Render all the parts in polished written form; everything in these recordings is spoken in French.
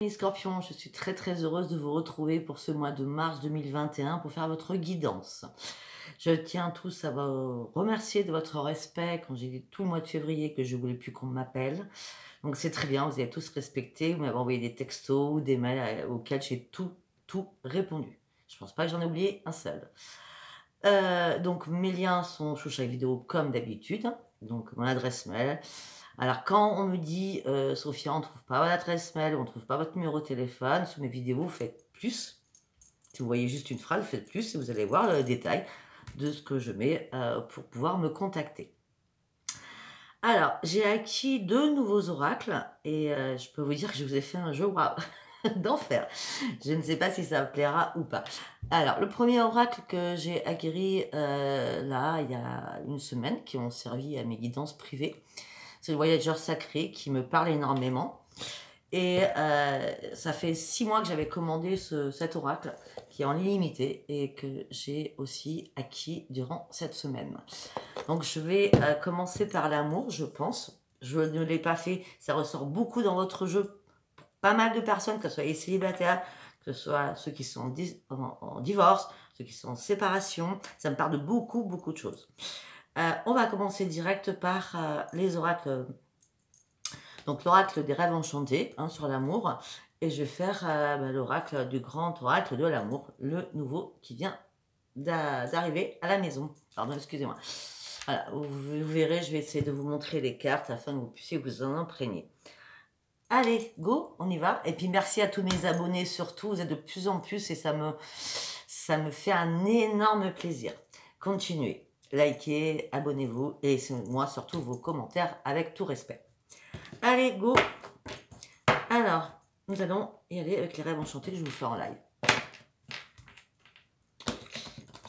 Les scorpions, je suis très heureuse de vous retrouver pour ce mois de mars 2021 pour faire votre guidance. Je tiens tous à vous remercier de votre respect quand j'ai dit tout le mois de février que je voulais plus qu'on m'appelle. Donc c'est très bien, vous avez tous respecté, vous m'avez envoyé des textos ou des mails auxquels j'ai tout répondu. Je pense pas que j'en ai oublié un seul. Donc mes liens sont sous chaque vidéo comme d'habitude, donc mon adresse mail. Alors quand on me dit Sophia, on ne trouve pas votre adresse mail, on ne trouve pas votre numéro de téléphone, sous mes vidéos, vous faites plus. Si vous voyez juste une phrase, vous faites plus et vous allez voir le détail de ce que je mets pour pouvoir me contacter. Alors, j'ai acquis 2 nouveaux oracles et je peux vous dire que je vous ai fait un jeu waouh d'enfer. Je ne sais pas si ça plaira ou pas. Alors, le premier oracle que j'ai acquis là, il y a une semaine, qui ont servi à mes guidances privées, c'est le voyageur sacré qui me parle énormément. Et ça fait 6 mois que j'avais commandé cet oracle qui est en illimité et que j'ai aussi acquis durant cette semaine. Donc je vais commencer par l'amour, je pense. Je ne l'ai pas fait, ça ressort beaucoup dans votre jeu. Pas mal de personnes, que ce soit les célibataires, que ce soit ceux qui sont en divorce, ceux qui sont en séparation. Ça me parle de beaucoup de choses. On va commencer direct par les oracles. Donc l'oracle des rêves enchantés sur l'amour. Et je vais faire l'oracle du grand oracle de l'amour, le nouveau qui vient d'arriver à la maison. Pardon, excusez-moi. Voilà, vous verrez, je vais essayer de vous montrer les cartes afin que vous puissiez vous en imprégner. Allez, go, on y va. Et puis merci à tous mes abonnés surtout, vous êtes de plus en plus et ça me fait un énorme plaisir. Continuez, likez, abonnez-vous et laissez-moi surtout vos commentaires avec tout respect. Allez, go. Alors, nous allons y aller avec les rêves enchantés que je vous fais en live.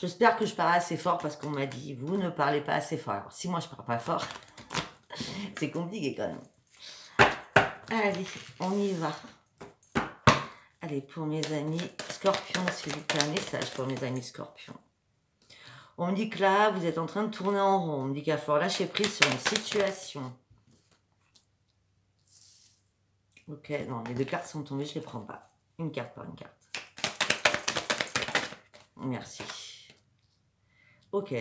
J'espère que je parle assez fort parce qu'on m'a dit, vous ne parlez pas assez fort. Alors, si moi je parle pas fort, c'est compliqué quand même. Allez, on y va. Allez, pour mes amis scorpions, s'il vous plaît, un message pour mes amis scorpions. On me dit que là, vous êtes en train de tourner en rond. On me dit qu'il va falloir lâcher prise sur une situation. Ok, non, les 2 cartes sont tombées, je ne les prends pas. Une carte par une carte. Merci. Ok,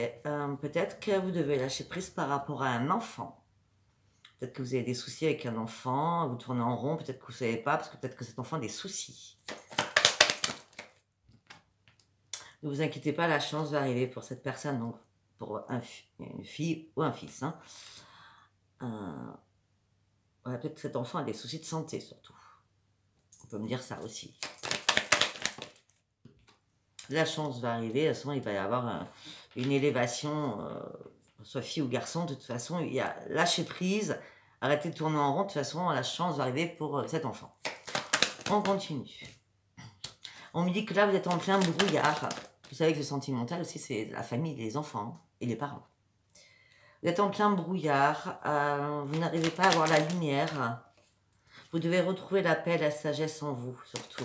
peut-être que vous devez lâcher prise par rapport à un enfant. Peut-être que vous avez des soucis avec un enfant, vous tournez en rond, peut-être que vous ne savez pas, parce que peut-être que cet enfant a des soucis. Ne vous inquiétez pas, la chance va arriver pour cette personne, donc pour une fille ou un fils. Ouais, peut-être que cet enfant a des soucis de santé, surtout. On peut me dire ça aussi. La chance va arriver, à ce moment, il va y avoir une élévation, soit fille ou garçon, de toute façon, il y a lâcher prise, arrêtez de tourner en rond, de toute façon, la chance va arriver pour cet enfant. On continue. On me dit que là, vous êtes en plein brouillard. Vous savez que le sentimental aussi, c'est la famille, les enfants et les parents. Vous êtes en plein brouillard, vous n'arrivez pas à voir la lumière. Vous devez retrouver la paix, la sagesse en vous, surtout.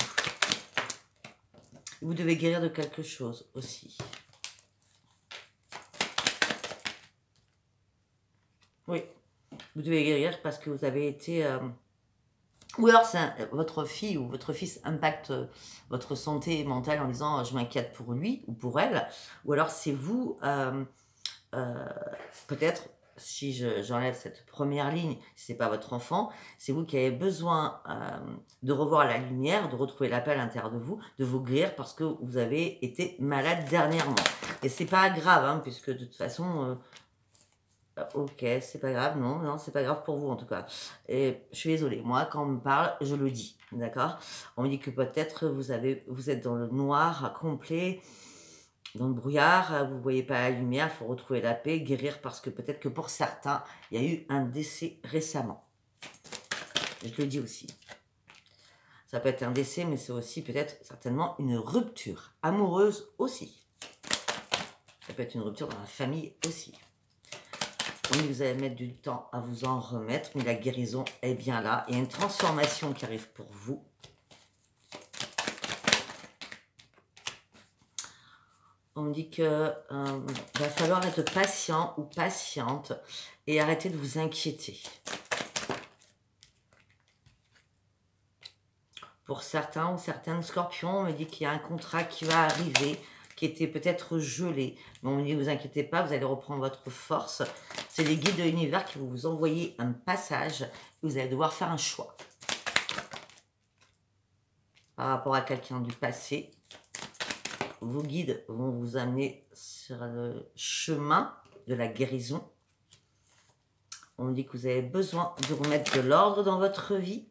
Vous devez guérir de quelque chose aussi. Oui, vous devez guérir parce que vous avez été... Ou alors, votre fille ou votre fils impacte votre santé mentale en disant « je m'inquiète pour lui ou pour elle ». Ou alors, c'est vous, peut-être, si j'enlève cette première ligne, si ce n'est pas votre enfant, c'est vous qui avez besoin de revoir la lumière, de retrouver la paix à l'intérieur de vous guérir parce que vous avez été malade dernièrement. Et c'est pas grave, puisque de toute façon... ok, c'est pas grave, non, c'est pas grave pour vous en tout cas. Et je suis désolée, moi quand on me parle, je le dis, d'accord? On me dit que peut-être vous êtes dans le noir complet, dans le brouillard, vous voyez pas la lumière, il faut retrouver la paix, guérir parce que peut-être que pour certains, il y a eu un décès récemment. Je le dis aussi. Ça peut être un décès, mais c'est aussi peut-être certainement une rupture amoureuse aussi. Ça peut être une rupture dans la famille aussi. Oui, vous allez mettre du temps à vous en remettre, mais la guérison est bien là. Il y a une transformation qui arrive pour vous. On me dit que va falloir être patient ou patiente et arrêter de vous inquiéter. Pour certains ou certaines scorpions, on me dit qu'il y a un contrat qui va arriver, qui était peut-être gelé. Mais on me dit, ne vous inquiétez pas, vous allez reprendre votre force. C'est les guides de l'univers qui vont vous envoyer un passage. Vous allez devoir faire un choix. Par rapport à quelqu'un du passé, vos guides vont vous amener sur le chemin de la guérison. On me dit que vous avez besoin de remettre de l'ordre dans votre vie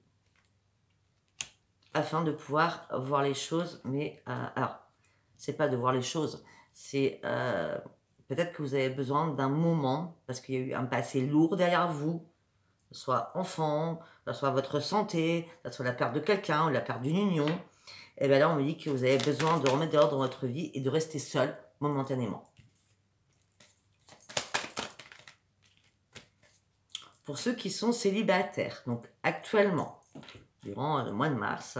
afin de pouvoir voir les choses. Mais alors, c'est pas de voir les choses, c'est peut-être que vous avez besoin d'un moment parce qu'il y a eu un passé lourd derrière vous, que ce soit enfant, que ce soit votre santé, que ce soit la perte de quelqu'un ou la perte d'une union. Et bien là, on me dit que vous avez besoin de remettre de l'ordre dans votre vie et de rester seul momentanément. Pour ceux qui sont célibataires, donc actuellement, durant le mois de mars,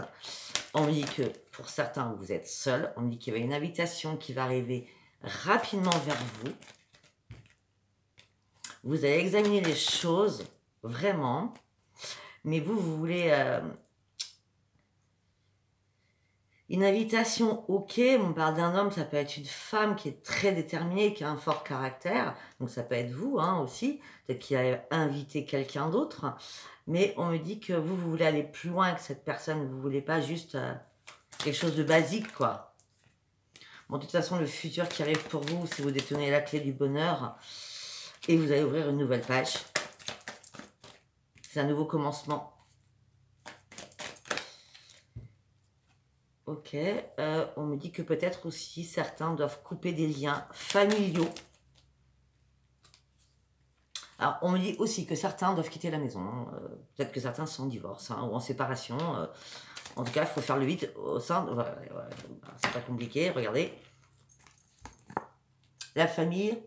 on me dit que pour certains, vous êtes seul. On me dit qu'il y a une invitation qui va arriver rapidement vers vous. Vous allez examiner les choses, vraiment. Mais vous voulez... une invitation, ok, on parle d'un homme, ça peut être une femme qui est très déterminée, qui a un fort caractère, donc ça peut être vous aussi, peut-être qu'il a invité quelqu'un d'autre, mais on me dit que vous voulez aller plus loin que cette personne, vous ne voulez pas juste quelque chose de basique, quoi. Bon, de toute façon, le futur qui arrive pour vous, c'est vous détenez la clé du bonheur, et vous allez ouvrir une nouvelle page. C'est un nouveau commencement. Ok, on me dit que peut-être aussi certains doivent couper des liens familiaux. Alors, on me dit aussi que certains doivent quitter la maison. Peut-être que certains sont en divorce ou en séparation. En tout cas, il faut faire le vide au sein de... Voilà, c'est pas compliqué, regardez. La famille,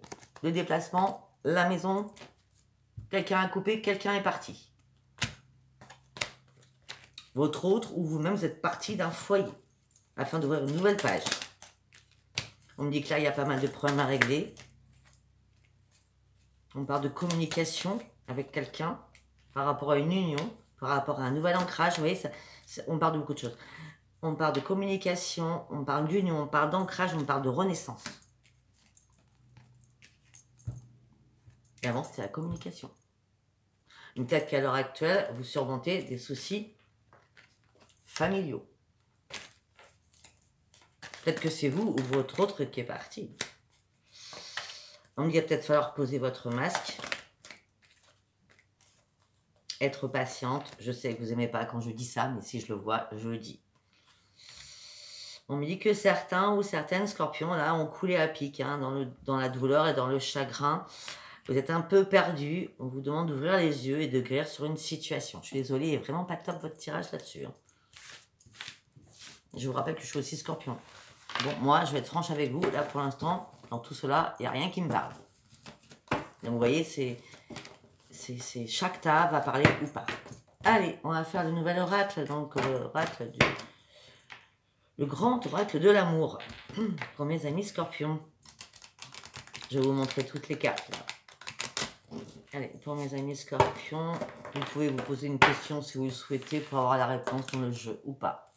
le déplacement, la maison. Quelqu'un a coupé, quelqu'un est parti. Votre autre ou vous-même, vous êtes parti d'un foyer afin d'ouvrir une nouvelle page. On me dit que là, il y a pas mal de problèmes à régler. On parle de communication avec quelqu'un par rapport à une union, par rapport à un nouvel ancrage. Vous voyez, on parle de beaucoup de choses. On parle de communication, on parle d'union, on parle d'ancrage, on parle de renaissance. Et avant, c'était la communication. Peut-être qu'à l'heure actuelle, vous surmontez des soucis familiaux. Peut-être que c'est vous ou votre autre qui est parti. Donc, il va peut-être falloir poser votre masque. Être patiente. Je sais que vous n'aimez pas quand je dis ça, mais si je le vois, je le dis. On me dit que certains ou certaines scorpions, là, ont coulé à pic dans la douleur et dans le chagrin. Vous êtes un peu perdu. On vous demande d'ouvrir les yeux et de guérir sur une situation. Je suis désolée, il n'est vraiment pas top votre tirage là-dessus. Je vous rappelle que je suis aussi scorpion. Bon, moi, je vais être franche avec vous. Là, pour l'instant, dans tout cela, il n'y a rien qui me parle. Donc, vous voyez, c'est chaque tas va parler ou pas. Allez, on va faire le nouvel oracle. Donc, l'oracle du... Le grand oracle de l'amour. Pour mes amis scorpions. Je vais vous montrer toutes les cartes, là. Allez, pour mes amis scorpions, vous pouvez vous poser une question si vous le souhaitez pour avoir la réponse dans le jeu ou pas.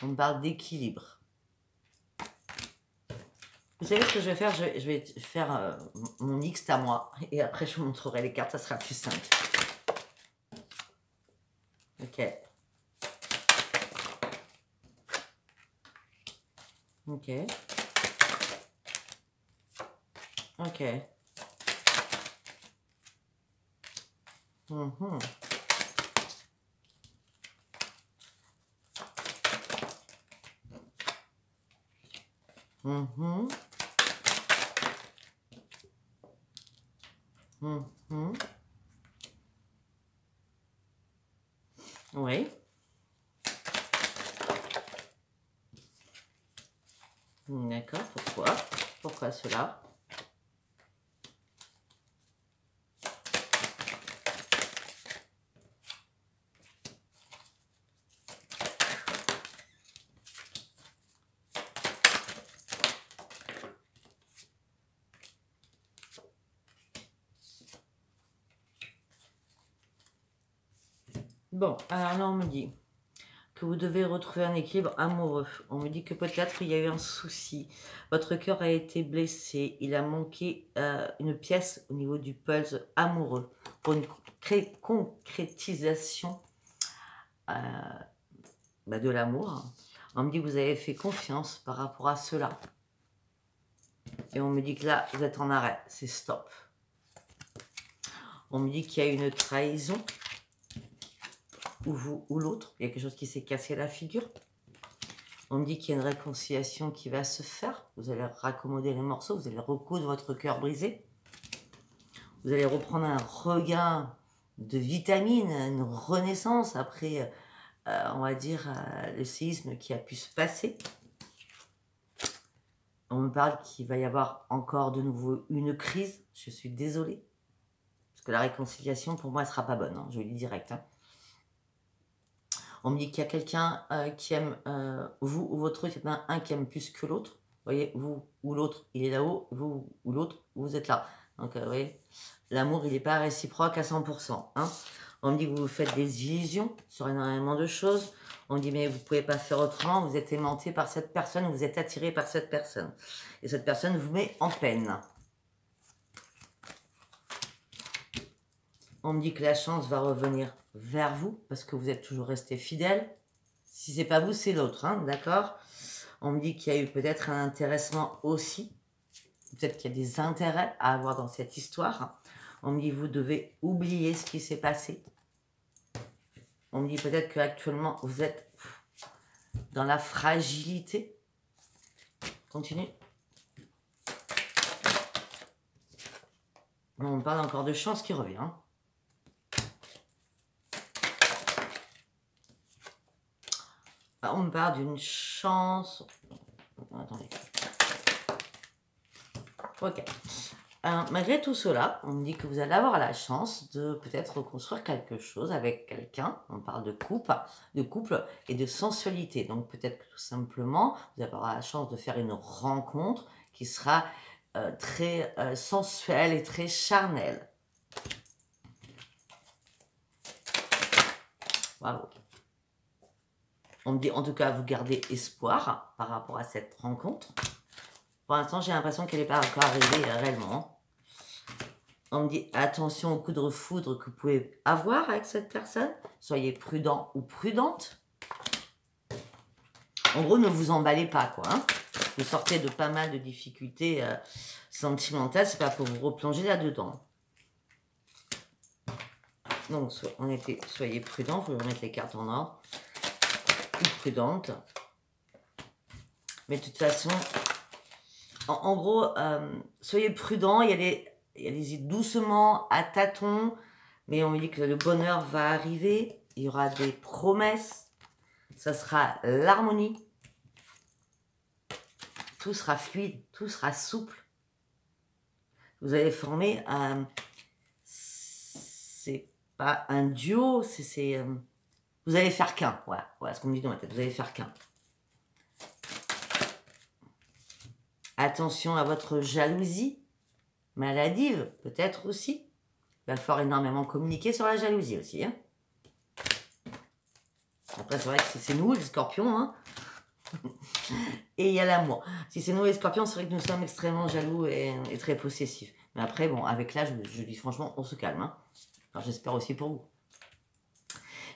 On parle d'équilibre. Vous savez ce que je vais faire? Je vais faire mon mixte à moi. Et après, je vous montrerai les cartes. Ça sera plus simple. Ok. Ok. Ok. Mhm. Mhm. Mhm. Oui. D'accord, pourquoi? Pourquoi cela? Bon, alors là, on me dit que vous devez retrouver un équilibre amoureux. On me dit que peut-être il y a eu un souci. Votre cœur a été blessé. Il a manqué une pièce au niveau du puzzle amoureux pour une concrétisation de l'amour. On me dit que vous avez fait confiance par rapport à cela. Et on me dit que là, vous êtes en arrêt. C'est stop. On me dit qu'il y a une trahison. Ou vous ou l'autre, il y a quelque chose qui s'est cassé la figure. On me dit qu'il y a une réconciliation qui va se faire. Vous allez raccommoder les morceaux, vous allez recoudre votre cœur brisé. Vous allez reprendre un regain de vitamine, une renaissance après, on va dire, le séisme qui a pu se passer. On me parle qu'il va y avoir encore de nouveau une crise. Je suis désolée. Parce que la réconciliation, pour moi, elle ne sera pas bonne. Hein, je vous le dis direct. Hein. On me dit qu'il y a quelqu'un qui aime vous ou votre truc, il y en a un qui aime plus que l'autre. Vous voyez, vous ou l'autre, il est là-haut, vous ou l'autre, vous êtes là. Donc, vous voyez, l'amour, il n'est pas réciproque à 100%. Hein. On me dit que vous faites des illusions sur énormément de choses. On me dit, mais vous ne pouvez pas faire autrement, vous êtes aimanté par cette personne, vous êtes attiré par cette personne. Et cette personne vous met en peine. On me dit que la chance va revenir vers vous, parce que vous êtes toujours resté fidèle. Si c'est pas vous, c'est l'autre, hein, d'accord? On me dit qu'il y a eu peut-être un intéressement aussi. Peut-être qu'il y a des intérêts à avoir dans cette histoire. On me dit que vous devez oublier ce qui s'est passé. On me dit peut-être qu'actuellement, vous êtes dans la fragilité. Continue. On me parle encore de chance qui revient. On me parle d'une chance. Attendez. Ok. Malgré tout cela, on me dit que vous allez avoir la chance de peut-être reconstruire quelque chose avec quelqu'un. On parle de couple et de sensualité. Donc peut-être que tout simplement, vous allez avoir la chance de faire une rencontre qui sera très sensuelle et très charnelle. Bravo. On me dit en tout cas, vous gardez espoir par rapport à cette rencontre. Pour l'instant, j'ai l'impression qu'elle n'est pas encore arrivée réellement. On me dit attention au coup de foudre que vous pouvez avoir avec cette personne. Soyez prudent ou prudente. En gros, ne vous emballez pas, quoi. Hein. Vous sortez de pas mal de difficultés sentimentales. C'est pas pour vous replonger là-dedans. Donc, soyez prudent. Je vais remettre les cartes en ordre. Ou prudente. Mais de toute façon, en gros, soyez prudent. Allez-y doucement, à tâtons. Mais on me dit que le bonheur va arriver. Il y aura des promesses. Ça sera l'harmonie. Tout sera fluide, tout sera souple. Vous allez former c'est pas un duo, vous allez faire qu'un. Voilà ce qu'on me dit dans ma tête, vous allez faire qu'un. Attention à votre jalousie maladive, peut-être aussi. Il va falloir énormément communiquer sur la jalousie aussi. Hein. Après, c'est vrai que c'est nous, les scorpions, hein. Et il y a l'amour. Si c'est nous les scorpions, c'est vrai que nous sommes extrêmement jaloux et très possessifs. Mais après, bon, avec l'âge, je dis franchement, on se calme. Hein. Enfin, j'espère aussi pour vous.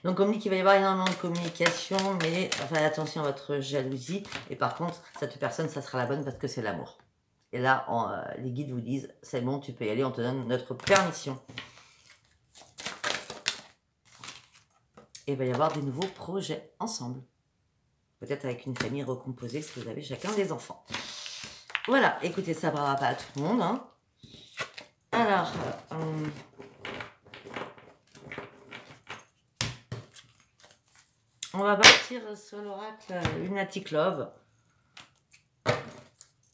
Donc, on me dit qu'il va y avoir énormément de communication, mais enfin, attention à votre jalousie. Et par contre, cette personne, ça sera la bonne parce que c'est l'amour. Et là, les guides vous disent, c'est bon, tu peux y aller, on te donne notre permission. Et il va y avoir des nouveaux projets ensemble. Peut-être avec une famille recomposée si vous avez chacun des enfants. Voilà, écoutez, ça ne parlera pas à tout le monde. Hein. Alors, on va partir sur l'oracle Lunatic Love.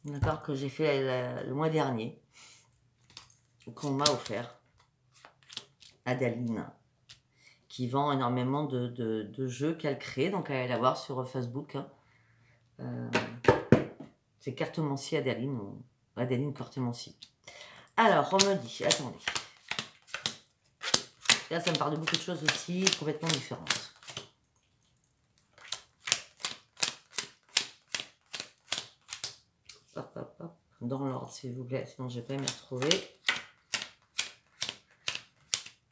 D'accord, que j'ai fait le mois dernier. Qu'on m'a offert. Adaline. Qui vend énormément de jeux qu'elle crée. Donc, allez la voir sur Facebook. Hein. C'est Cartomancie Adaline. Ou Adaline Cartomancie. Alors, on me dit, attendez. Là, ça me parle de beaucoup de choses aussi complètement différentes. Hop, hop, hop. Dans l'ordre, s'il vous plaît, sinon je vais pas m'y retrouver.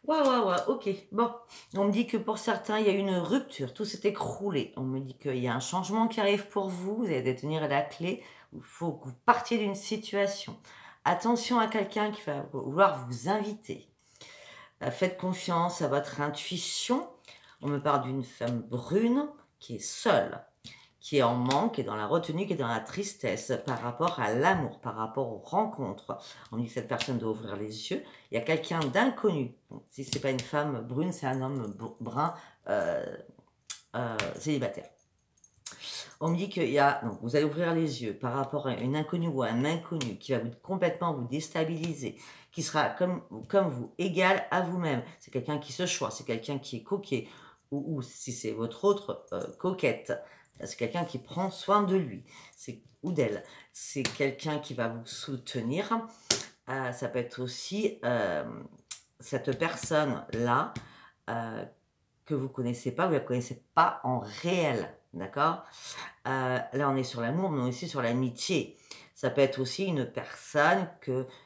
Waouh, waouh, waouh, ok. Bon, on me dit que pour certains, il y a une rupture, tout s'est écroulé. On me dit qu'il y a un changement qui arrive pour vous, vous allez détenir la clé. Il faut que vous partiez d'une situation. Attention à quelqu'un qui va vouloir vous inviter. Faites confiance à votre intuition. On me parle d'une femme brune qui est seule, qui est en manque, qui est dans la retenue, qui est dans la tristesse par rapport à l'amour, par rapport aux rencontres. On dit que cette personne doit ouvrir les yeux. Il y a quelqu'un d'inconnu. Bon, si ce n'est pas une femme brune, c'est un homme brun célibataire. On me dit qu'il y a, donc vous allez ouvrir les yeux par rapport à une inconnue ou à un inconnu qui va complètement vous déstabiliser, qui sera comme vous, égal à vous-même. C'est quelqu'un qui se choisit, c'est quelqu'un qui est coquet, ou si c'est votre autre coquette, c'est quelqu'un qui prend soin de lui ou d'elle. C'est quelqu'un qui va vous soutenir. Ça peut être aussi cette personne-là que vous ne connaissez pas, vous ne la connaissez pas en réel. D'accord? Là, on est sur l'amour, mais aussi sur l'amitié. Ça peut être aussi une personne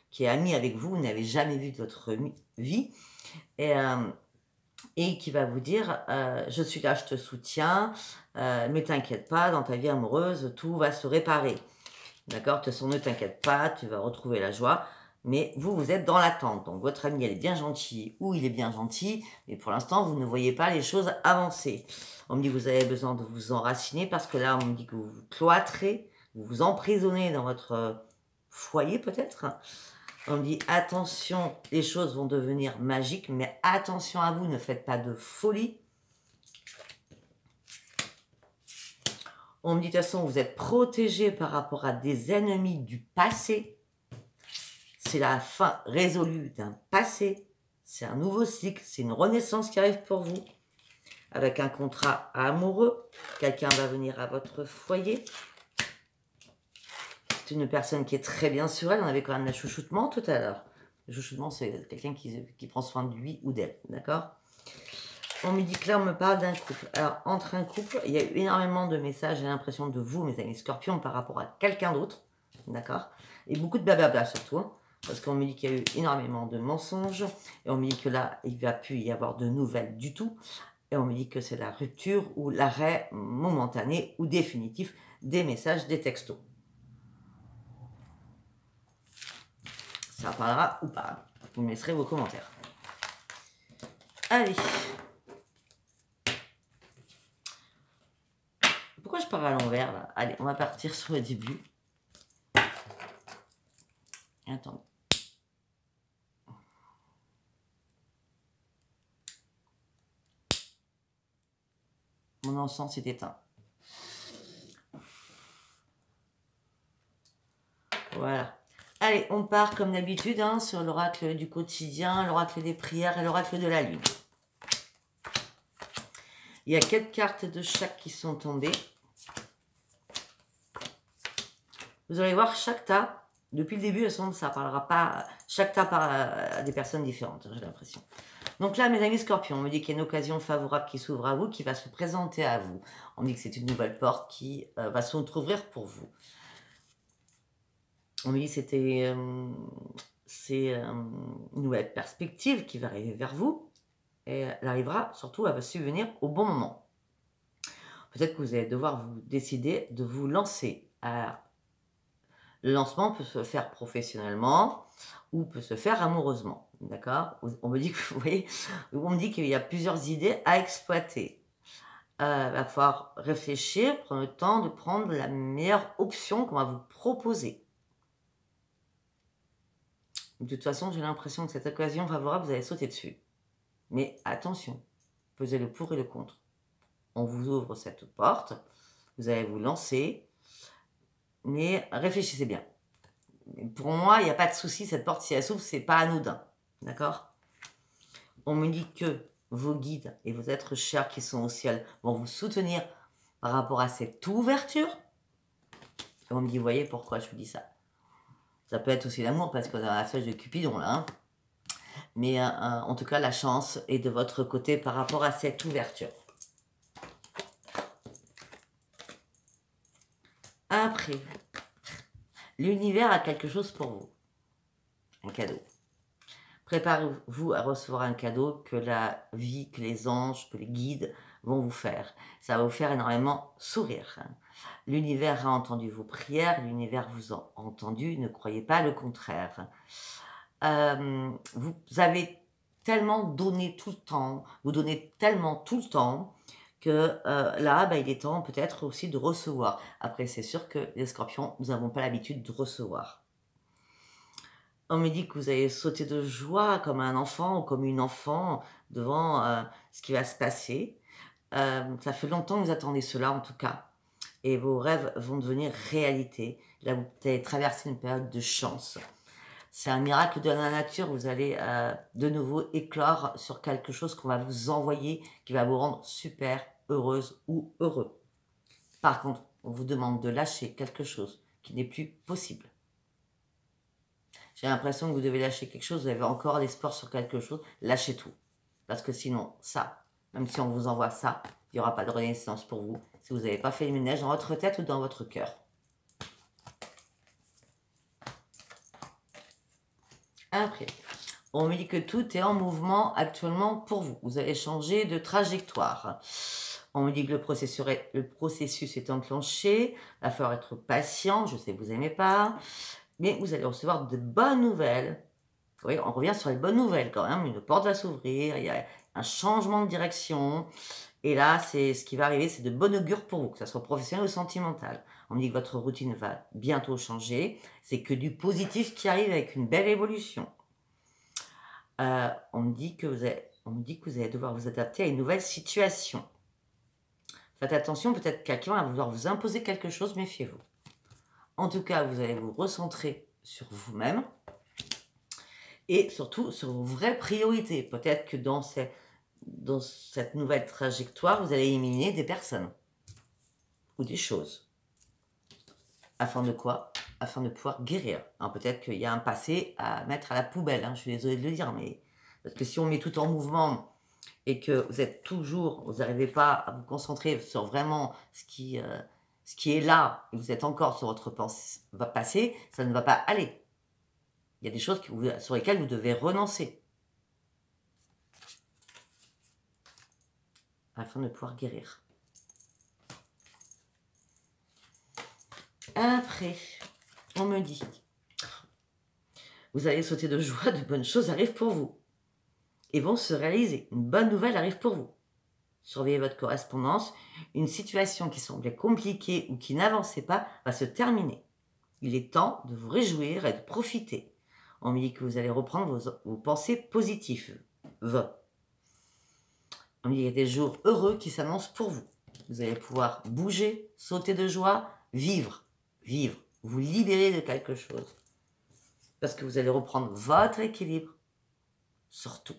qui est amie avec vous, vous n'avez jamais vu de votre vie, et qui va vous dire je suis là, je te soutiens, mais t'inquiète pas, dans ta vie amoureuse, tout va se réparer. D'accord? De toute façon, ne t'inquiète pas, tu vas retrouver la joie. Mais vous êtes dans l'attente. Donc, votre ami, elle est bien gentille ou il est bien gentil. Mais pour l'instant, vous ne voyez pas les choses avancer. On me dit que vous avez besoin de vous enraciner parce que là, on me dit que vous vous cloîtrez, vous vous emprisonnez dans votre foyer peut-être. On me dit attention, les choses vont devenir magiques, mais attention à vous, ne faites pas de folie. On me dit de toute façon, vous êtes protégé par rapport à des ennemis du passé. C'est la fin résolue d'un passé. C'est un nouveau cycle, c'est une renaissance qui arrive pour vous. Avec un contrat amoureux, quelqu'un va venir à votre foyer. C'est une personne qui est très bien sur elle. On avait quand même le chouchoutement tout à l'heure. Le chouchoutement, c'est quelqu'un qui prend soin de lui ou d'elle, d'accord? On me dit que là, on me parle d'un couple. Alors, entre un couple, il y a eu énormément de messages, j'ai l'impression de vous, mes amis scorpions, par rapport à quelqu'un d'autre, d'accord? Et beaucoup de blablabla surtout, hein, parce qu'on me dit qu'il y a eu énormément de mensonges, et on me dit que là, il ne va plus y avoir de nouvelles du tout, et on me dit que c'est la rupture ou l'arrêt momentané ou définitif des messages, des textos. Ça parlera ou pas. Vous me laisserez vos commentaires. Allez. Pourquoi je pars à l'envers là? Allez, on va partir sur le début. Attends. Mon encens est éteint. Voilà. Allez, on part comme d'habitude hein, sur l'oracle du quotidien, l'oracle des prières et l'oracle de la lune. Il y a 4 cartes de chaque qui sont tombées. Vous allez voir, chaque tas, depuis le début, ça ne parlera pas. Chaque tas parle à des personnes différentes, j'ai l'impression. Donc là, mes amis scorpions, on me dit qu'il y a une occasion favorable qui s'ouvre à vous, qui va se présenter à vous. On me dit que c'est une nouvelle porte qui va s'ouvrir pour vous. On me dit que c'est une nouvelle perspective qui va arriver vers vous. Et elle arrivera surtout, elle va subvenir au bon moment. Peut-être que vous allez devoir vous décider de vous lancer. Alors, le lancement peut se faire professionnellement ou peut se faire amoureusement. D'accord? On me dit que, vous voyez, on me dit qu'il y a plusieurs idées à exploiter. Il va falloir réfléchir, prendre le temps de prendre la meilleure option qu'on va vous proposer. De toute façon, j'ai l'impression que cette occasion favorable, vous allez sauter dessus. Mais attention, pesez le pour et le contre. On vous ouvre cette porte, vous allez vous lancer, mais réfléchissez bien. Pour moi, il n'y a pas de souci, cette porte, si elle s'ouvre, c'est pas anodin. D'accord? On me dit que vos guides et vos êtres chers qui sont au ciel vont vous soutenir par rapport à cette ouverture. Et on me dit, vous voyez pourquoi je vous dis ça? Ça peut être aussi l'amour, parce qu'on a la flèche de Cupidon, là. Hein, Mais en tout cas, la chance est de votre côté par rapport à cette ouverture. Après, l'univers a quelque chose pour vous. Un cadeau. Préparez-vous à recevoir un cadeau que la vie, que les anges, que les guides vont vous faire. Ça va vous faire énormément sourire. L'univers a entendu vos prières, l'univers vous a entendu, ne croyez pas le contraire. Vous avez tellement donné tout le temps, vous donnez tellement tout le temps, que là, il est temps peut-être aussi de recevoir. Après, c'est sûr que les scorpions, nous n'avons pas l'habitude de recevoir. On me dit que vous allez sauter de joie comme un enfant ou comme une enfant devant ce qui va se passer. Ça fait longtemps que vous attendez cela en tout cas. Et vos rêves vont devenir réalité. Là, vous allez traverser une période de chance. C'est un miracle de la nature. Vous allez de nouveau éclore sur quelque chose qu'on va vous envoyer qui va vous rendre super heureuse ou heureux. Par contre, on vous demande de lâcher quelque chose qui n'est plus possible. J'ai l'impression que vous devez lâcher quelque chose, vous avez encore l'espoir sur quelque chose, lâchez tout. Parce que sinon, ça, même si on vous envoie ça, il n'y aura pas de renaissance pour vous si vous n'avez pas fait le ménage dans votre tête ou dans votre cœur. Après, on me dit que tout est en mouvement actuellement pour vous. Vous allez changer de trajectoire. On me dit que le processus est enclenché. Il va falloir être patient. Je sais que vous n'aimez pas. Mais vous allez recevoir de bonnes nouvelles. Oui, on revient sur les bonnes nouvelles quand même. Une porte va s'ouvrir. Il y a un changement de direction. Et là, ce qui va arriver, c'est de bon augure pour vous, que ce soit professionnel ou sentimental. On me dit que votre routine va bientôt changer. C'est que du positif qui arrive avec une belle évolution. On me dit que vous allez devoir vous adapter à une nouvelle situation. Faites attention, peut-être quelqu'un va vouloir vous imposer quelque chose, méfiez-vous. En tout cas, vous allez vous recentrer sur vous-même et surtout sur vos vraies priorités. Peut-être que dans cette nouvelle trajectoire, vous allez éliminer des personnes ou des choses. Afin de quoi? Afin de pouvoir guérir. Alors peut-être qu'il y a un passé à mettre à la poubelle, je suis désolée de le dire, mais parce que si on met tout en mouvement et que vous êtes toujours, vous n'arrivez pas à vous concentrer sur vraiment ce qui est là, et vous êtes encore sur votre passé, ça ne va pas aller. Il y a des choses sur lesquelles vous devez renoncer afin de pouvoir guérir. Après, on me dit, vous allez sauter de joie, de bonnes choses arrivent pour vous et vont se réaliser. Une bonne nouvelle arrive pour vous. Surveillez votre correspondance. Une situation qui semblait compliquée ou qui n'avançait pas va se terminer. Il est temps de vous réjouir et de profiter. On me dit que vous allez reprendre vos pensées positives. On me dit qu'il y a des jours heureux qui s'annoncent pour vous. Vous allez pouvoir bouger, sauter de joie, vivre, vous libérer de quelque chose. Parce que vous allez reprendre votre équilibre, surtout.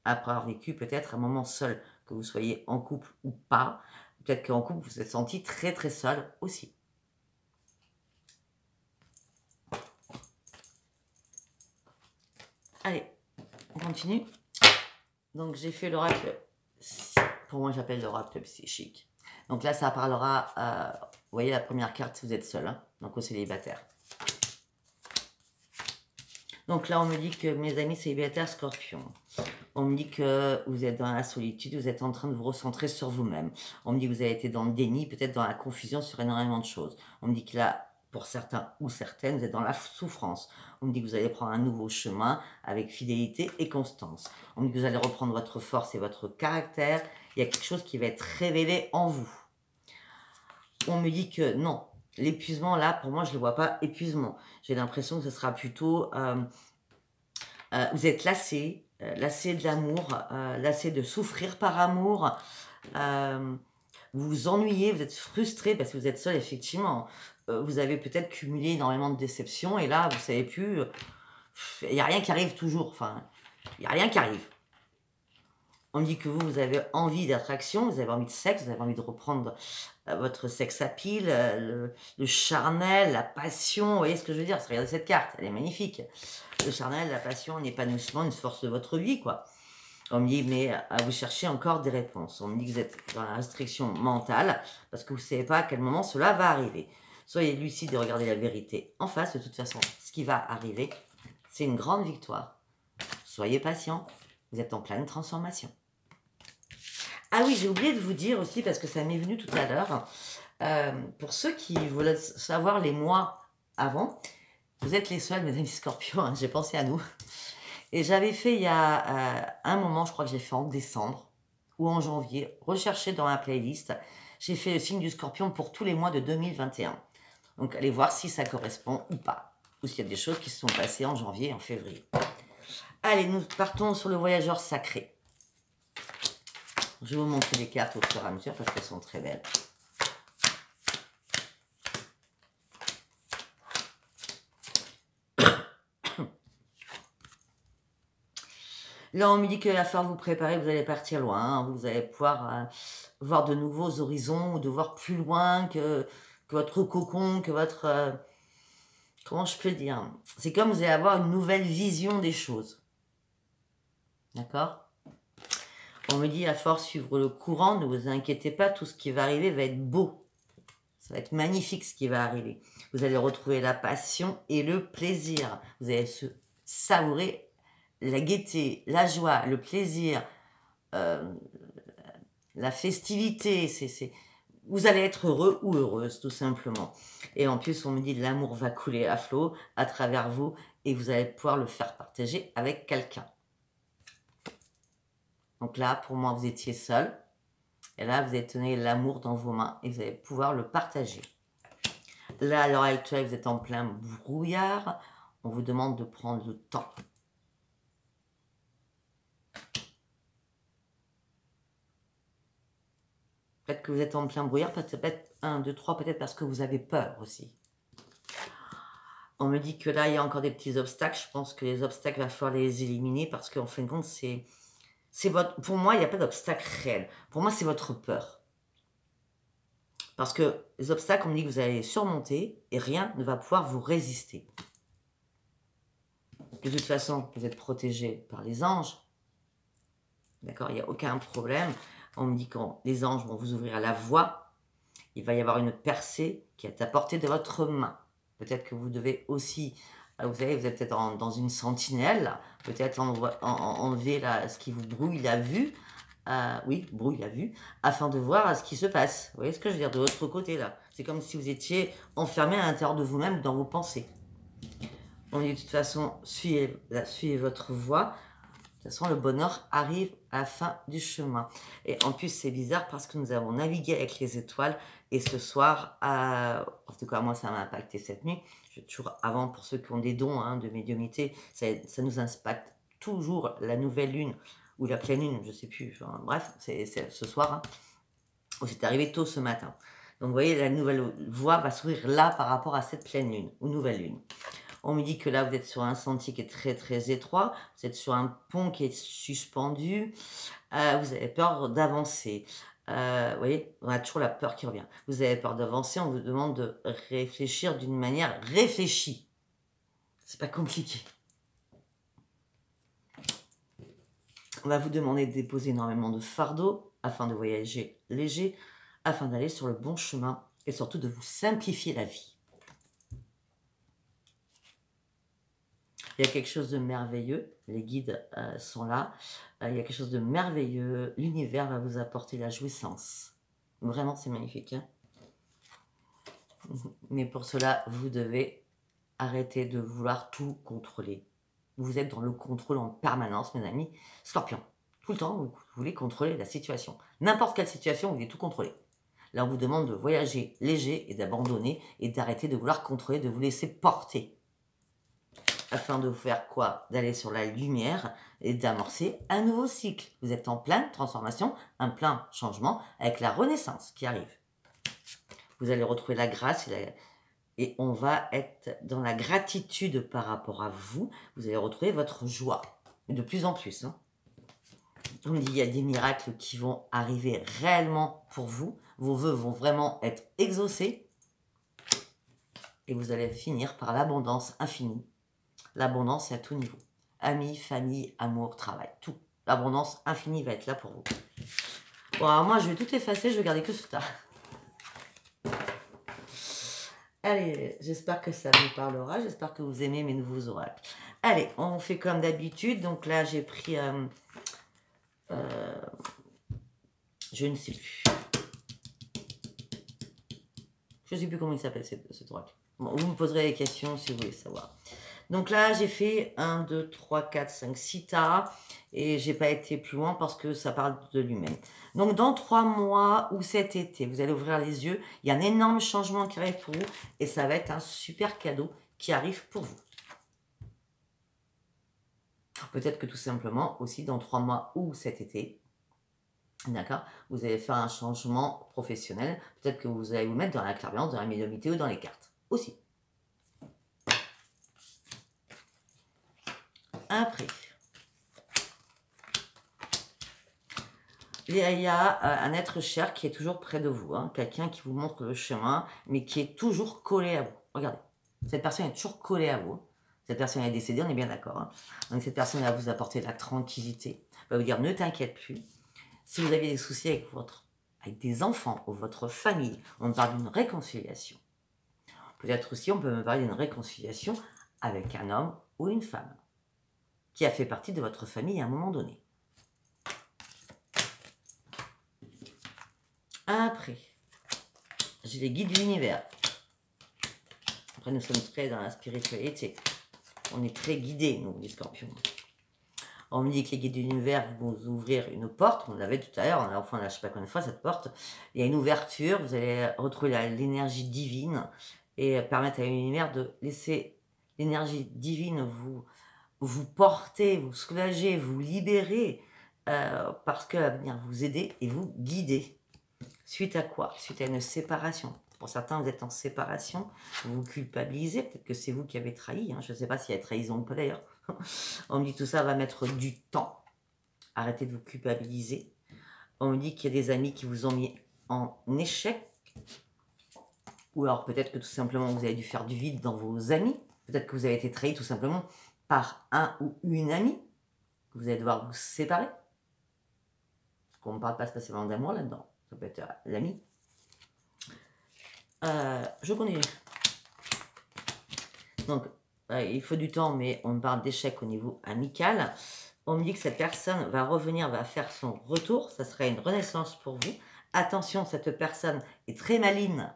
Après avoir vécu peut-être un moment seul, que vous soyez en couple ou pas, peut-être qu'en couple vous vous êtes senti très très seul aussi. Allez, on continue. Donc j'ai fait l'oracle, pour moi j'appelle l'oracle psychique. Donc là ça parlera, vous voyez la première carte si vous êtes seul, donc au célibataire. Donc là on me dit que mes amis célibataires scorpions, on me dit que vous êtes dans la solitude, vous êtes en train de vous recentrer sur vous-même. On me dit que vous avez été dans le déni, peut-être dans la confusion sur énormément de choses. On me dit que là, pour certains ou certaines, vous êtes dans la souffrance. On me dit que vous allez prendre un nouveau chemin avec fidélité et constance. On me dit que vous allez reprendre votre force et votre caractère. Il y a quelque chose qui va être révélé en vous. On me dit que non, l'épuisement là, pour moi, je ne le vois pas épuisement. J'ai l'impression que ce sera plutôt... vous êtes lassé de l'amour, lassé de souffrir par amour, vous vous ennuyez, vous êtes frustré parce que vous êtes seul, effectivement. Vous avez peut-être cumulé énormément de déceptions et là, vous ne savez plus, il n'y a rien qui arrive toujours, enfin, il n'y a rien qui arrive. On me dit que vous avez envie d'attraction, vous avez envie de sexe, vous avez envie de reprendre votre sex appeal, le charnel, la passion. Vous voyez ce que je veux dire? Regardez cette carte, elle est magnifique. Le charnel, la passion, l'épanouissement, une force de votre vie, quoi. On me dit, mais vous cherchez encore des réponses. On me dit que vous êtes dans la restriction mentale parce que vous ne savez pas à quel moment cela va arriver. Soyez lucide et regardez la vérité en face. De toute façon, ce qui va arriver, c'est une grande victoire. Soyez patient, vous êtes en pleine transformation. Ah oui, j'ai oublié de vous dire aussi, parce que ça m'est venu tout à l'heure, pour ceux qui veulent savoir les mois avant, vous êtes les seuls, mes amis Scorpions, hein, j'ai pensé à nous. Et j'avais fait il y a un moment, je crois que j'ai fait en décembre ou en janvier, recherchez dans la playlist, j'ai fait le signe du Scorpion pour tous les mois de 2021. Donc allez voir si ça correspond ou pas, ou s'il y a des choses qui se sont passées en janvier et en février. Allez, nous partons sur le voyageur sacré. Je vais vous montrer les cartes au fur et à mesure parce qu'elles sont très belles. Là, on me dit qu'il va falloir vous préparer, vous allez partir loin, hein, vous allez pouvoir voir de nouveaux horizons, ou de voir plus loin que votre cocon, que votre... comment je peux dire? C'est comme vous allez avoir une nouvelle vision des choses. D'accord? On me dit, à force de suivre le courant, ne vous inquiétez pas, tout ce qui va arriver va être beau. Ça va être magnifique ce qui va arriver. Vous allez retrouver la passion et le plaisir. Vous allez se savourer la gaieté, la joie, le plaisir, la festivité. Vous allez être heureux ou heureuse, tout simplement. Et en plus, on me dit l'amour va couler à flot à travers vous et vous allez pouvoir le faire partager avec quelqu'un. Donc là, pour moi, vous étiez seul. Et là, vous allez tenir l'amour dans vos mains et vous allez pouvoir le partager. Là, à l'heure actuelle, vous êtes en plein brouillard. On vous demande de prendre le temps. Peut-être que vous êtes en plein brouillard, peut-être 1, 2, 3, peut-être parce que vous avez peur aussi. On me dit que là, il y a encore des petits obstacles. Je pense que les obstacles, il va falloir les éliminer parce qu'en fin de compte, pour moi, il n'y a pas d'obstacle réel. Pour moi, c'est votre peur. Parce que les obstacles, on me dit que vous allez les surmonter et rien ne va pouvoir vous résister. De toute façon, vous êtes protégé par les anges. D'accord? Il n'y a aucun problème. On me dit que les anges vont vous ouvrir la voie. Il va y avoir une percée qui est à portée de votre main. Peut-être que vous devez aussi, vous savez, vous êtes peut-être dans une sentinelle. Peut-être enlever ce qui vous brouille la vue. Oui, brouille la vue, afin de voir ce qui se passe. Vous voyez ce que je veux dire? De l'autre côté, là. C'est comme si vous étiez enfermé à l'intérieur de vous-même, dans vos pensées. On dit de toute façon, suivez votre voie. De toute façon, le bonheur arrive à la fin du chemin. Et en plus, c'est bizarre parce que nous avons navigué avec les étoiles. Et ce soir, en tout cas, moi, ça m'a impacté cette nuit. Toujours avant, pour ceux qui ont des dons de médiumnité, ça nous impacte toujours la nouvelle lune ou la pleine lune, je ne sais plus. Enfin, bref, c'est ce soir. Hein. C'est arrivé tôt ce matin. Donc, vous voyez, la nouvelle voie va s'ouvrir là par rapport à cette pleine lune ou nouvelle lune. On me dit que là, vous êtes sur un sentier qui est très, très étroit. Vous êtes sur un pont qui est suspendu. Vous avez peur d'avancer. Vous voyez, on a toujours la peur qui revient. Vous avez peur d'avancer, on vous demande de réfléchir d'une manière réfléchie. C'est pas compliqué. On va vous demander de déposer énormément de fardeaux afin de voyager léger, afin d'aller sur le bon chemin et surtout de vous simplifier la vie. Il y a quelque chose de merveilleux, les guides sont là, il y a quelque chose de merveilleux, l'univers va vous apporter la jouissance. Vraiment, c'est magnifique. Hein, mais pour cela, vous devez arrêter de vouloir tout contrôler. Vous êtes dans le contrôle en permanence, mes amis. Scorpion, tout le temps, vous voulez contrôler la situation. N'importe quelle situation, vous voulez tout contrôler. Là, on vous demande de voyager léger et d'abandonner et d'arrêter de vouloir contrôler, de vous laisser porter. Afin de vous faire quoi? D'aller sur la lumière et d'amorcer un nouveau cycle. Vous êtes en pleine transformation, un plein changement avec la renaissance qui arrive. Vous allez retrouver la grâce et on va être dans la gratitude par rapport à vous. Vous allez retrouver votre joie, de plus en plus. Hein. On me dit qu'il y a des miracles qui vont arriver réellement pour vous. Vos vœux vont vraiment être exaucés. Et vous allez finir par l'abondance infinie. L'abondance à tout niveau. Amis, famille, amour, travail, tout. L'abondance infinie va être là pour vous. Bon, alors moi, je vais tout effacer, je vais garder que ce tas. Allez, j'espère que ça vous parlera. J'espère que vous aimez mes nouveaux oracles. Allez, on fait comme d'habitude. Donc là, j'ai pris... je ne sais plus. Je ne sais plus comment il s'appelle cet oracle. Bon, vous me poserez les questions si vous voulez savoir. Donc là, j'ai fait 1, 2, 3, 4, 5, 6 tas. Et j'ai pas été plus loin parce que ça parle de lui-même. Donc dans 3 mois ou cet été, vous allez ouvrir les yeux. Il y a un énorme changement qui arrive pour vous. Et ça va être un super cadeau qui arrive pour vous. Peut-être que tout simplement, aussi dans 3 mois ou cet été, d'accord, vous allez faire un changement professionnel. Peut-être que vous allez vous mettre dans la clairvoyance, dans la médiumnité ou dans les cartes. Aussi. Après, il y a un être cher qui est toujours près de vous. Hein, quelqu'un qui vous montre le chemin, mais qui est toujours collé à vous. Regardez, cette personne est toujours collée à vous. Cette personne est décédée, on est bien d'accord. Hein. Donc cette personne va vous apporter de la tranquillité. Va vous dire, ne t'inquiète plus. Si vous avez des soucis avec des enfants ou votre famille, on parle d'une réconciliation. Peut-être aussi, on peut me parler d'une réconciliation avec un homme ou une femme qui a fait partie de votre famille à un moment donné. Après, j'ai les guides de l'univers. Après, nous sommes très dans la spiritualité. On est très guidés, nous, les scorpions. On me dit que les guides de l'univers vont vous ouvrir une porte. On l'avait tout à l'heure, enfin, je ne sais pas combien de fois, cette porte. Il y a une ouverture, vous allez retrouver l'énergie divine et permettre à l'univers de laisser l'énergie divine vous porter, vous soulager, vous libérer, parce qu'elle va venir vous aider et vous guider. Suite à quoi? Suite à une séparation. Pour certains, vous êtes en séparation, vous vous culpabilisez, peut-être que c'est vous qui avez trahi, hein. Je ne sais pas s'il y a trahison ou pas d'ailleurs. On me dit que tout ça va mettre du temps. Arrêtez de vous culpabiliser. On me dit qu'il y a des amis qui vous ont mis en échec. Ou alors peut-être que tout simplement vous avez dû faire du vide dans vos amis. Peut-être que vous avez été trahi tout simplement par un ou une amie. Que vous allez devoir vous séparer. Parce qu'on ne parle pas spécialement d'amour là-dedans. Ça peut être l'ami. Je continue. Donc, il faut du temps, mais on parle d'échec au niveau amical. On me dit que cette personne va revenir, va faire son retour. Ça serait une renaissance pour vous. Attention, cette personne est très maligne.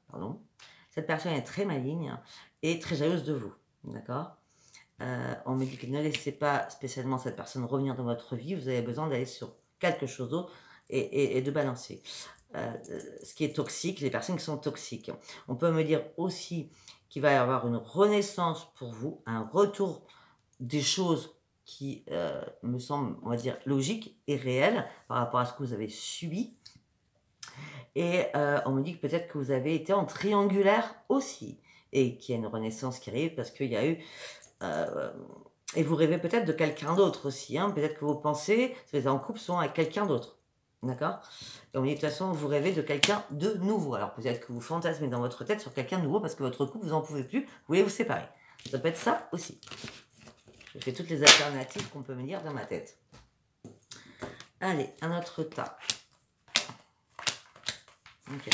Pardon. Cette personne est très maligne et très jalouse de vous. D'accord? On me dit que ne laissez pas spécialement cette personne revenir dans votre vie. Vous avez besoin d'aller sur quelque chose d'autre et de balancer. Ce qui est toxique, les personnes qui sont toxiques. On peut me dire aussi qu'il va y avoir une renaissance pour vous, un retour des choses qui me semblent, on va dire, logiques et réelles par rapport à ce que vous avez subi. Et on me dit que peut-être que vous avez été en triangulaire aussi et qu'il y a une renaissance qui arrive parce qu'il y a eu... et vous rêvez peut-être de quelqu'un d'autre aussi. Hein. Peut-être que vos pensées, si vous êtes en couple, sont avec quelqu'un d'autre. D'accord? Et on me dit de toute façon, vous rêvez de quelqu'un de nouveau. Alors peut-être que vous fantasmez dans votre tête sur quelqu'un de nouveau parce que votre couple, vous n'en pouvez plus, vous voulez vous séparer. Ça peut être ça aussi. Je fais toutes les alternatives qu'on peut me dire dans ma tête. Allez, un autre tas. Ok.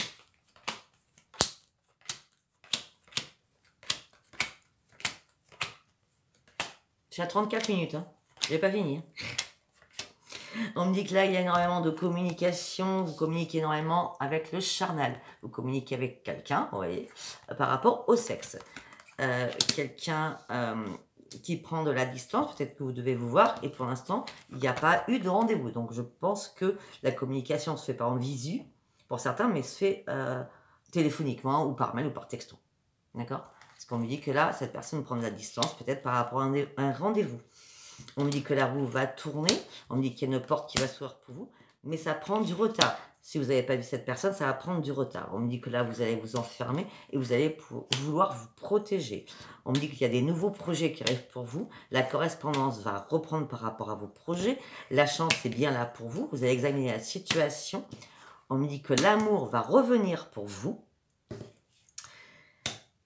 Je suis à 34 minutes. Hein. Je n'ai pas fini. On me dit que là, il y a énormément de communication. Vous communiquez énormément avec le charnel. Vous communiquez avec quelqu'un, vous voyez, par rapport au sexe. Quelqu'un qui prend de la distance. Peut-être que vous devez vous voir. Et pour l'instant, il n'y a pas eu de rendez-vous. Donc, je pense que la communication ne se fait pas en visu, pour certains, mais se fait téléphoniquement ou par mail ou par texto. D'accord? Parce qu'on me dit que là, cette personne prend de la distance, peut-être par rapport à un rendez-vous. On me dit que la roue va tourner, on me dit qu'il y a une porte qui va s'ouvrir pour vous, mais ça prend du retard. Si vous n'avez pas vu cette personne, ça va prendre du retard. On me dit que là, vous allez vous enfermer et vous allez vouloir vous protéger. On me dit qu'il y a des nouveaux projets qui arrivent pour vous. La correspondance va reprendre par rapport à vos projets. La chance est bien là pour vous. Vous allez examiner la situation. On me dit que l'amour va revenir pour vous.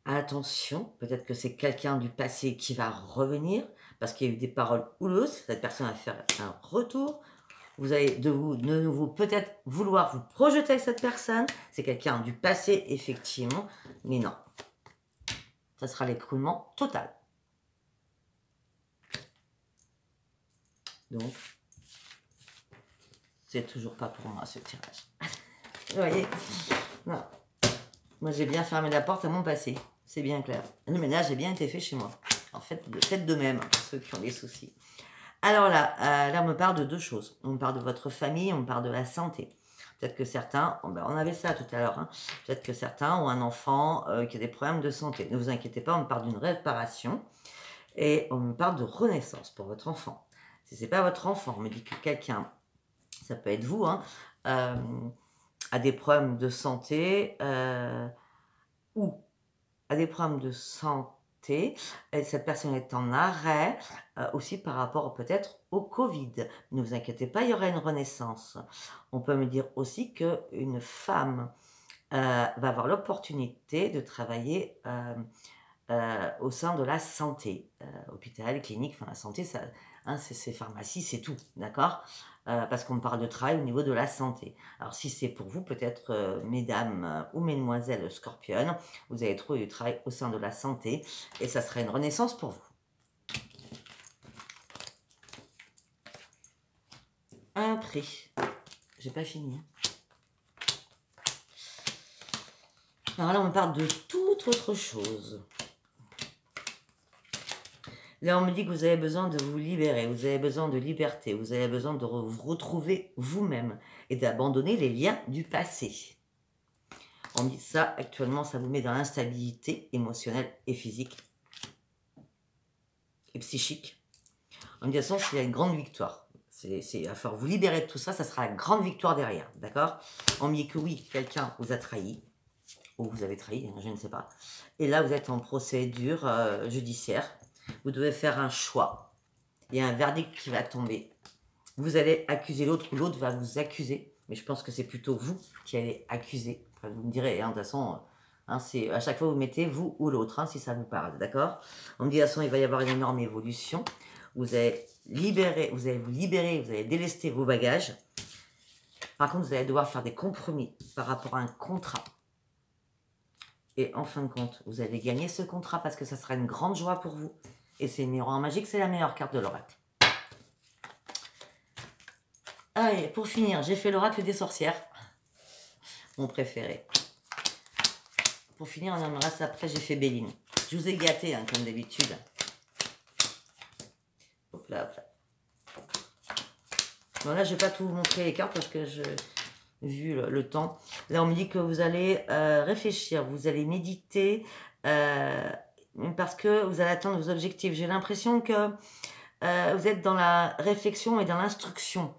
Attention, peut-être que c'est quelqu'un du passé qui va revenir parce qu'il y a eu des paroles houleuses. Cette personne va faire un retour. Vous allez de nouveau peut-être vouloir vous projeter avec cette personne. C'est quelqu'un du passé, effectivement. Mais non. Ça sera l'écroulement total. Donc, c'est toujours pas pour moi ce tirage. Vous voyez? Non. Moi, j'ai bien fermé la porte à mon passé. C'est bien clair. Le ménage a bien été fait chez moi. En fait, faites de même pour ceux qui ont des soucis. Alors là, on me parle de deux choses. On me parle de votre famille, on me parle de la santé. Peut-être que certains, on avait ça tout à l'heure, hein. Peut-être que certains ont un enfant qui a des problèmes de santé. Ne vous inquiétez pas, on me parle d'une réparation et on me parle de renaissance pour votre enfant. Si ce n'est pas votre enfant, on me dit que quelqu'un, ça peut être vous, hein, a des problèmes de santé ou a des problèmes de santé, et cette personne est en arrêt aussi par rapport peut-être au Covid. Ne vous inquiétez pas, il y aura une renaissance. On peut me dire aussi qu'une femme va avoir l'opportunité de travailler au sein de la santé, hôpital, clinique, enfin la santé, ça, hein, c'est pharmacie, c'est tout, d'accord, parce qu'on parle de travail au niveau de la santé. Alors si c'est pour vous, peut-être mesdames ou mesdemoiselles scorpionnes, vous allez trouver du travail au sein de la santé et ça sera une renaissance pour vous. Un prix. J'ai pas fini. Alors là, on me parle de toute autre chose. Là, on me dit que vous avez besoin de vous libérer, vous avez besoin de liberté, vous avez besoin de vous retrouver vous-même et d'abandonner les liens du passé. On me dit ça, actuellement, ça vous met dans l'instabilité émotionnelle et physique et psychique. On me dit, de toute façon, c'est une grande victoire. Il va falloir vous libérer de tout ça, ça sera la grande victoire derrière, d'accord? On me dit que oui, quelqu'un vous a trahi, ou vous avez trahi, je ne sais pas. Et là, vous êtes en procédure judiciaire. Vous devez faire un choix. Il y a un verdict qui va tomber. Vous allez accuser l'autre ou l'autre va vous accuser. Mais je pense que c'est plutôt vous qui allez accuser. Enfin, vous me direz, hein, de toute façon, hein, à chaque fois vous mettez vous ou l'autre, hein, si ça vous parle, d'accord? On me dit de toute façon, il va y avoir une énorme évolution. Vous allez vous libérer, vous allez délester vos bagages. Par contre, vous allez devoir faire des compromis par rapport à un contrat. Et en fin de compte, vous allez gagner ce contrat parce que ça sera une grande joie pour vous. Et c'est le miroir magique, c'est la meilleure carte de l'oracle. Allez, pour finir, j'ai fait l'oracle des sorcières. Mon préféré. Pour finir, on en reste après, j'ai fait Béline. Je vous ai gâté, hein, comme d'habitude. Hop là, hop là. Bon, là, je ne vais pas tout vous montrer les cartes parce que vu le temps. Là, on me dit que vous allez réfléchir, vous allez méditer parce que vous allez atteindre vos objectifs. J'ai l'impression que vous êtes dans la réflexion et dans l'instruction.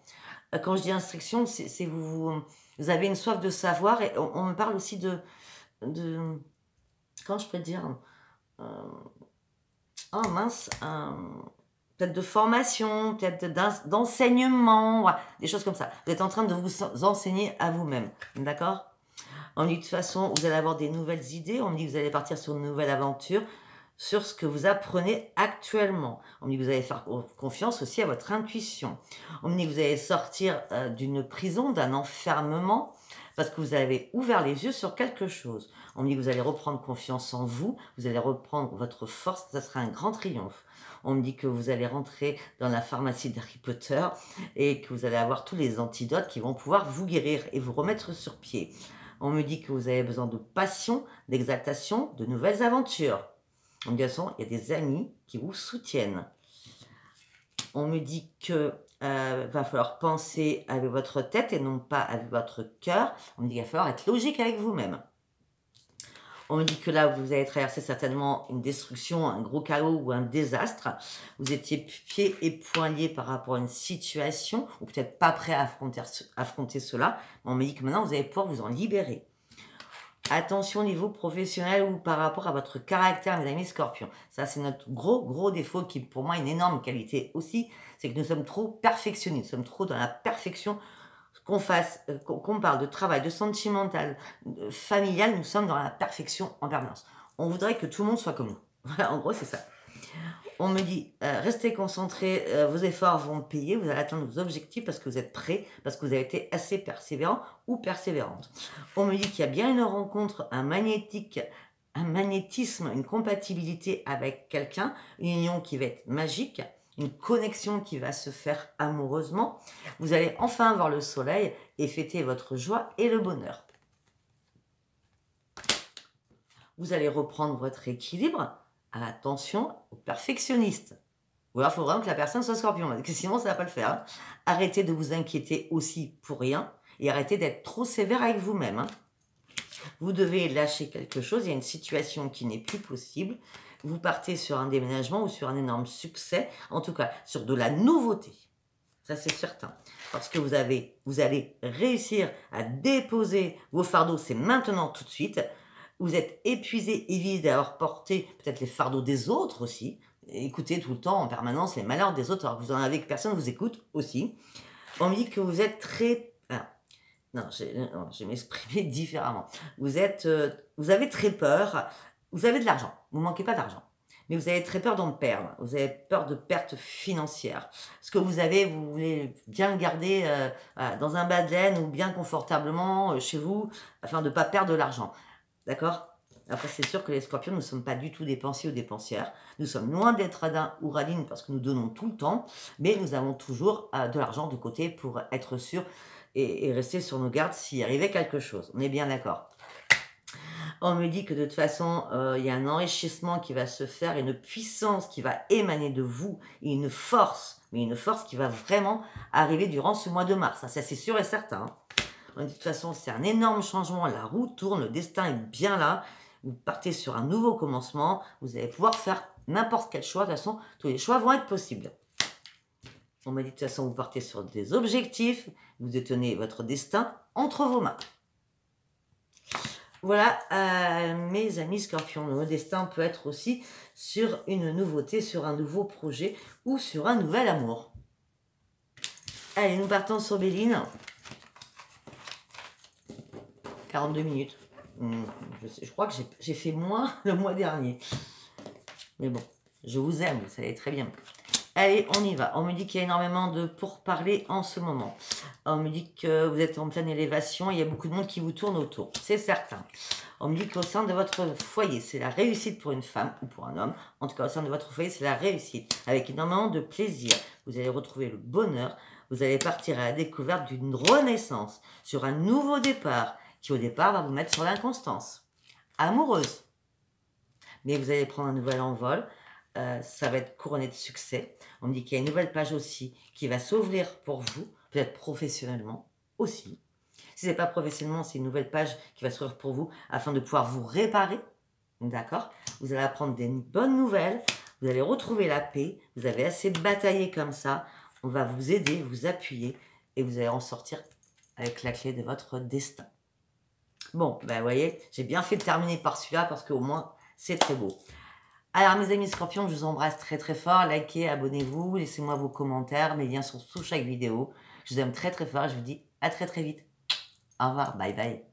Quand je dis instruction, c'est vous avez une soif de savoir et on me parle aussi de comment je peux dire oh mince, peut-être de formation, peut-être d'enseignement, voilà, des choses comme ça. Vous êtes en train de vous enseigner à vous-même, d'accord? On me dit de toute façon, vous allez avoir des nouvelles idées, on me dit que vous allez partir sur une nouvelle aventure, sur ce que vous apprenez actuellement. On me dit que vous allez faire confiance aussi à votre intuition. On me dit que vous allez sortir d'une prison, d'un enfermement, parce que vous avez ouvert les yeux sur quelque chose. On me dit que vous allez reprendre confiance en vous, vous allez reprendre votre force, ça sera un grand triomphe. On me dit que vous allez rentrer dans la pharmacie d'Harry Potter et que vous allez avoir tous les antidotes qui vont pouvoir vous guérir et vous remettre sur pied. On me dit que vous avez besoin de passion, d'exaltation, de nouvelles aventures. De toute façon, il y a des amis qui vous soutiennent. On me dit que va falloir penser avec votre tête et non pas avec votre cœur. On me dit qu'il va falloir être logique avec vous-même. On me dit que là, vous avez traversé certainement une destruction, un gros chaos ou un désastre. Vous étiez pieds et poings liés par rapport à une situation, ou peut-être pas prêt à affronter cela. On me dit que maintenant, vous allez pouvoir vous en libérer. Attention au niveau professionnel ou par rapport à votre caractère, mes amis scorpions. Ça, c'est notre gros défaut qui, pour moi, est une énorme qualité aussi. C'est que nous sommes trop perfectionnistes. Nous sommes trop dans la perfection. Qu'on parle de travail, de sentimental, de familial, nous sommes dans la perfection en permanence. On voudrait que tout le monde soit comme nous. Voilà, en gros, c'est ça. On me dit, restez concentrés, vos efforts vont payer, vous allez atteindre vos objectifs parce que vous êtes prêts, parce que vous avez été assez persévérant ou persévérante. On me dit qu'il y a bien une rencontre, un magnétisme, une compatibilité avec quelqu'un, une union qui va être magique, une connexion qui va se faire amoureusement. Vous allez enfin voir le soleil et fêter votre joie et le bonheur. Vous allez reprendre votre équilibre. Attention aux perfectionnistes. Ou alors, il faut vraiment que la personne soit scorpion, parce que sinon, ça ne va pas le faire. Hein. Arrêtez de vous inquiéter aussi pour rien et arrêtez d'être trop sévère avec vous-même. Hein. Vous devez lâcher quelque chose, il y a une situation qui n'est plus possible. Vous partez sur un déménagement ou sur un énorme succès, en tout cas sur de la nouveauté. Ça, c'est certain. Parce que vous allez réussir à déposer vos fardeaux, c'est maintenant, tout de suite. Vous êtes épuisé et vide d'avoir porté peut-être les fardeaux des autres aussi. Écoutez tout le temps, en permanence, les malheurs des autres, alors que vous en avez que personne vous écoute aussi. On me dit que vous êtes très... Non, je vais m'exprimer différemment. Vous avez très peur. Vous avez de l'argent. Vous ne manquez pas d'argent. Mais vous avez très peur d'en perdre. Vous avez peur de pertes financières. Ce que vous avez, vous voulez bien le garder dans un bas de laine ou bien confortablement chez vous afin de ne pas perdre de l'argent. D'accord ? Après, c'est sûr que les scorpions ne sommes pas du tout dépensiers ou dépensières. Nous sommes loin d'être radins ou radines parce que nous donnons tout le temps. Mais nous avons toujours de l'argent de côté pour être sûr et rester sur nos gardes s'il arrivait quelque chose. On est bien d'accord. On me dit que de toute façon, il y a un enrichissement qui va se faire, une puissance qui va émaner de vous, et une force, mais une force qui va vraiment arriver durant ce mois de mars. Ça c'est sûr et certain. De toute façon, c'est un énorme changement. La roue tourne, le destin est bien là. Vous partez sur un nouveau commencement. Vous allez pouvoir faire n'importe quel choix. De toute façon, tous les choix vont être possibles. On m'a dit de toute façon, vous partez sur des objectifs. Vous détenez votre destin entre vos mains. Voilà, mes amis scorpions. Le destin peut être aussi sur une nouveauté, sur un nouveau projet ou sur un nouvel amour. Allez, nous partons sur Béline. 42 minutes. Je crois que j'ai fait moins le mois dernier. Mais bon, je vous aime, vous savez très bien. Allez, on y va. On me dit qu'il y a énormément de pourparlers en ce moment. On me dit que vous êtes en pleine élévation. Il y a beaucoup de monde qui vous tourne autour. C'est certain. On me dit qu'au sein de votre foyer, c'est la réussite pour une femme ou pour un homme. En tout cas, au sein de votre foyer, c'est la réussite. Avec énormément de plaisir. Vous allez retrouver le bonheur. Vous allez partir à la découverte d'une renaissance. Sur un nouveau départ. Qui au départ va vous mettre sur l'inconstance. Amoureuse. Mais vous allez prendre un nouvel envol. Ça va être couronné de succès. On me dit qu'il y a une nouvelle page aussi qui va s'ouvrir pour vous, peut-être professionnellement aussi. Si ce n'est pas professionnellement, c'est une nouvelle page qui va s'ouvrir pour vous afin de pouvoir vous réparer. D'accord ? Vous allez apprendre des bonnes nouvelles, vous allez retrouver la paix, vous avez assez bataillé comme ça, on va vous aider, vous appuyer et vous allez en sortir avec la clé de votre destin. Bon, ben vous voyez, j'ai bien fait de terminer par celui-là parce qu'au moins, c'est très beau. Alors, mes amis scorpions, je vous embrasse très très fort. Likez, abonnez-vous, laissez-moi vos commentaires. Mes liens sont sous chaque vidéo. Je vous aime très très fort. Je vous dis à très très vite. Au revoir, bye bye.